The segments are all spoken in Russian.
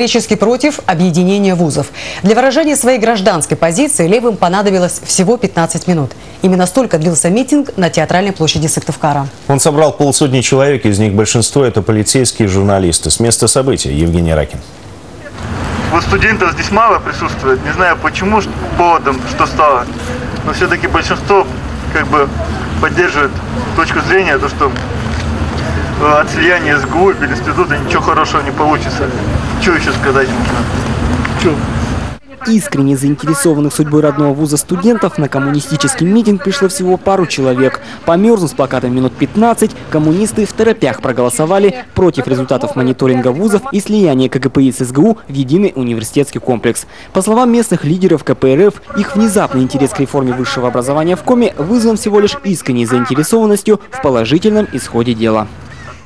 Категорически против объединения вузов. Для выражения своей гражданской позиции левым понадобилось всего 15 минут. Именно столько длился митинг на Театральной площади Сыктывкара. Он собрал полсотни человек, из них большинство – это полицейские и журналисты. С места события Евгений Ракин. Вот студентов здесь мало присутствует. Не знаю почему, поводом, что стало. Но все-таки большинство поддерживает точку зрения, то, что от слияния СГУ и пединститута ничего хорошего не получится. Что еще сказать можно? Искренне заинтересованных судьбой родного вуза студентов на коммунистический митинг пришло всего пару человек. Померзнув с плакатом минут 15, коммунисты второпях проголосовали против результатов мониторинга вузов и слияния КГПИ с СГУ в единый университетский комплекс. По словам местных лидеров КПРФ, их внезапный интерес к реформе высшего образования в Коми вызван всего лишь искренней заинтересованностью в положительном исходе дела.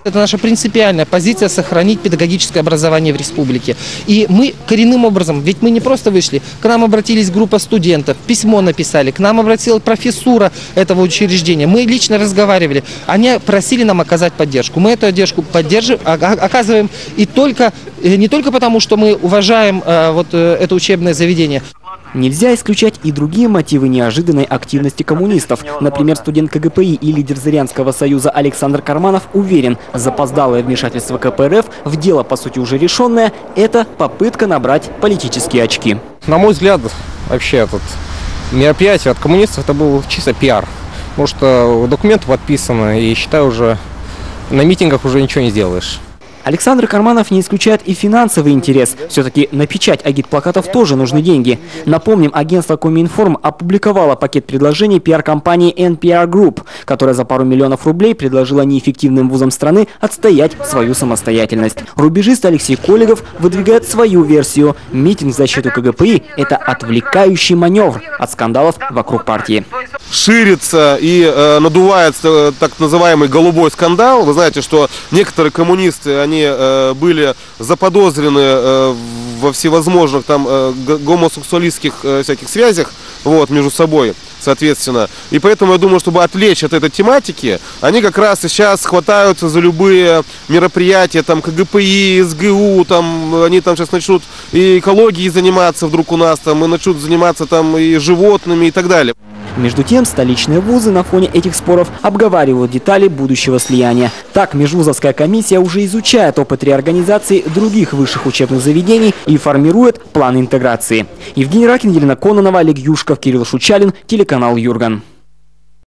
Это наша принципиальная позиция — сохранить педагогическое образование в республике. И мы коренным образом, ведь мы не просто вышли, к нам обратились группа студентов, письмо написали, к нам обратилась профессура этого учреждения. Мы лично разговаривали, они просили нам оказать поддержку. Мы эту поддержку оказываем не только потому, что мы уважаем это учебное заведение. Нельзя исключать и другие мотивы неожиданной активности коммунистов. Например, студент КГПИ и лидер Зырянского союза Александр Карманов уверен, запоздалое вмешательство КПРФ в дело, по сути, уже решенное, это попытка набрать политические очки. На мой взгляд, вообще это мероприятие от коммунистов это был чисто пиар. Потому что документы подписаны, и считаю, уже на митингах уже ничего не сделаешь. Александр Карманов не исключает и финансовый интерес. Все-таки на печать агитплакатов тоже нужны деньги. Напомним, агентство Коминформ опубликовало пакет предложений пиар-компании NPR Group, которая за пару миллионов рублей предложила неэффективным вузам страны отстоять свою самостоятельность. Рубежист Алексей Коллегов выдвигает свою версию. Митинг в защиту КГПИ – это отвлекающий маневр от скандалов вокруг партии. Ширится и надувается так называемый голубой скандал. Вы знаете, что некоторые коммунисты, они были заподозрены во всевозможных там гомосексуалистских всяких связях между собой, соответственно. И поэтому я думаю, чтобы отвлечь от этой тематики, они как раз сейчас хватаются за любые мероприятия, там КГПИ, СГУ, там они там сейчас начнут и экологией заниматься вдруг у нас, там и начнут заниматься там и животными и так далее. Между тем, столичные вузы на фоне этих споров обговаривают детали будущего слияния. Так, межвузовская комиссия уже изучает опыт реорганизации других высших учебных заведений и формирует план интеграции. Евгений Ракин, Елена Кононова, Олег Юшков, Кирилл Шучалин, телеканал Юрган.